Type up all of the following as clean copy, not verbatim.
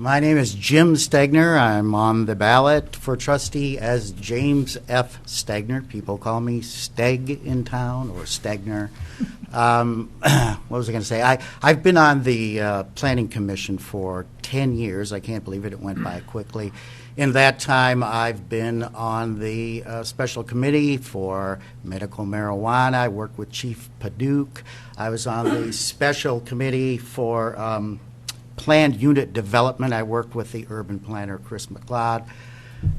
My name is Jim Stegner. I'm on the ballot for trustee as James F. Stegner. People call me Steg in town, or Stegner. What was I going to say? I've been on the Planning Commission for 10 years. I can't believe it. It went by quickly. In that time, I've been on the special committee for medical marijuana. I worked with Chief Paduch. I was on the special committee for planned unit development. I worked with the urban planner, Chris McLeod.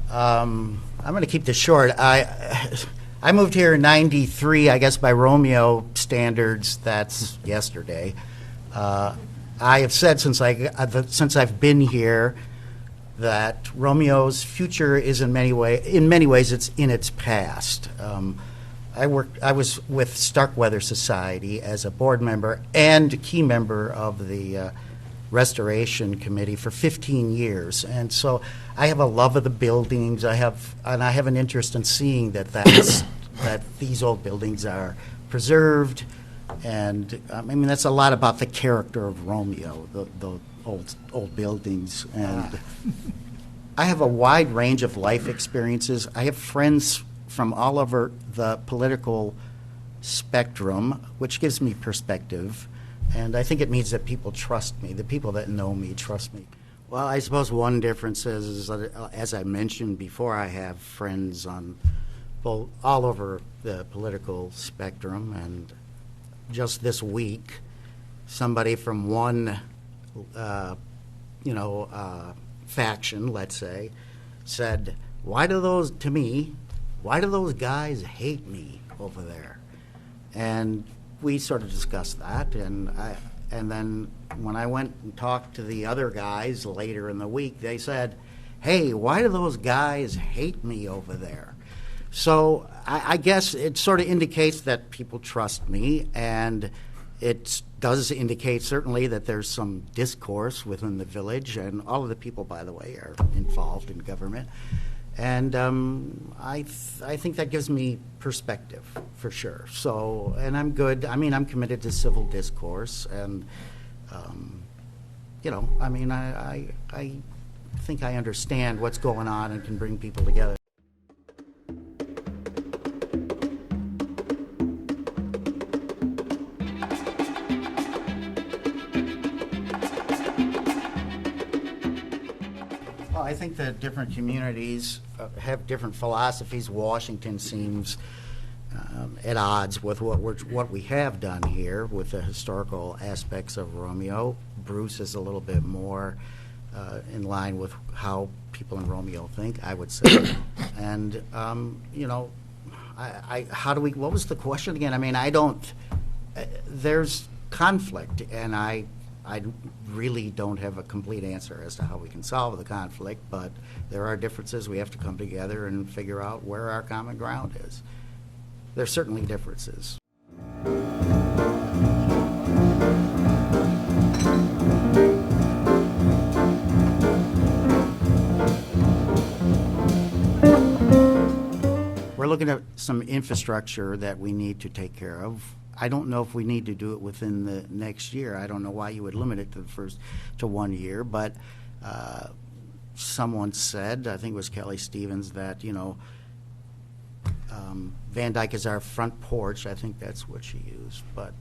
I'm going to keep this short. I moved here in '93, I guess by Romeo standards, that's yesterday. I have said since I've been here that Romeo's future is in many ways it's in its past. I was with Starkweather Society as a board member and key member of the Restoration Committee for 15 years, and so I have a love of the buildings. I have an interest in seeing that these old buildings are preserved, and I mean that's a lot about the character of Romeo, the old buildings, and I have a wide range of life experiences. I have friends from all over the political spectrum, which gives me perspective. And I think it means that people trust me. The people that know me trust me. Well, I suppose one difference is that, as I mentioned before, I have friends on all over the political spectrum. And just this week, somebody from one, faction, let's say, said, why do those guys hate me over there? And we sort of discussed that, and then when I went and talked to the other guys later in the week, they said, hey, why do those guys hate me over there? So I guess it sort of indicates that people trust me, and it does indicate certainly that there's some discourse within the village, and all of the people, by the way, are involved in government. And I think that gives me perspective, for sure. So, and I'm good. I mean, I'm committed to civil discourse, and, I think I understand what's going on and can bring people together. I think that different communities have different philosophies. Washington seems at odds with what we have done here with the historical aspects of Romeo. Bruce is a little bit more in line with how people in Romeo think, I would say. And what was the question again? I mean, there's conflict, and I really don't have a complete answer as to how we can solve the conflict, but there are differences. We have to come together and figure out where our common ground is. There's certainly differences. We're looking at some infrastructure that we need to take care of. I don't know if we need to do it within the next year. I don't know why you would limit it to 1 year, but someone said, I think it was Kelly Stevens, that Van Dyke is our front porch. I think that's what she used. But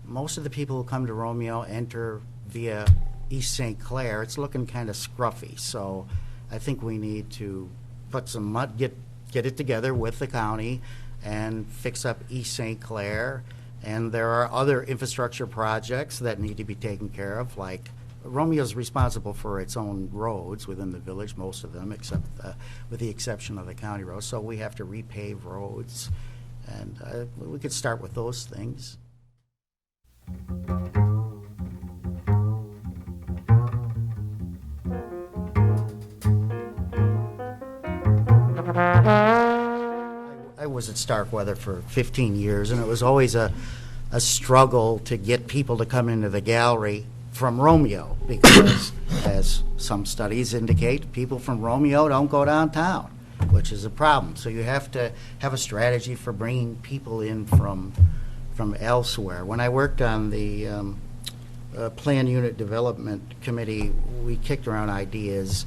most of the people who come to Romeo enter via East St. Clair. It's looking kind of scruffy, so I think we need to put some mud, get it together with the county, and fix up East St. Clair. And there are other infrastructure projects that need to be taken care of, like Romeo's responsible for its own roads within the village, most of them, except with the exception of the county roads. So we have to repave roads, and we could start with those things. I was at Starkweather for 15 years, and it was always a struggle to get people to come into the gallery from Romeo, because, as some studies indicate, people from Romeo don't go downtown, which is a problem. So you have to have a strategy for bringing people in from elsewhere. When I worked on the Plan Unit Development Committee, we kicked around ideas,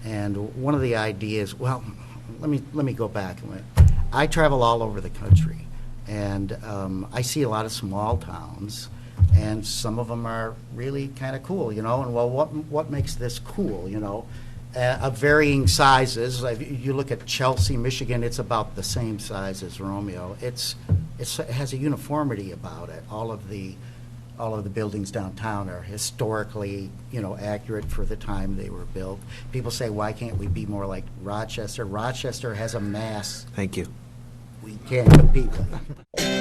and one of the ideas, well, let me go back a minute. I travel all over the country, and I see a lot of small towns, and some of them are really kind of cool, you know. And well, what makes this cool, you know? Of varying sizes. Like, you look at Chelsea, Michigan, it's about the same size as Romeo. It has a uniformity about it. All of the buildings downtown are historically, you know, accurate for the time they were built. People say, why can't we be more like Rochester? Rochester has a mass Thank you. we can't compete with.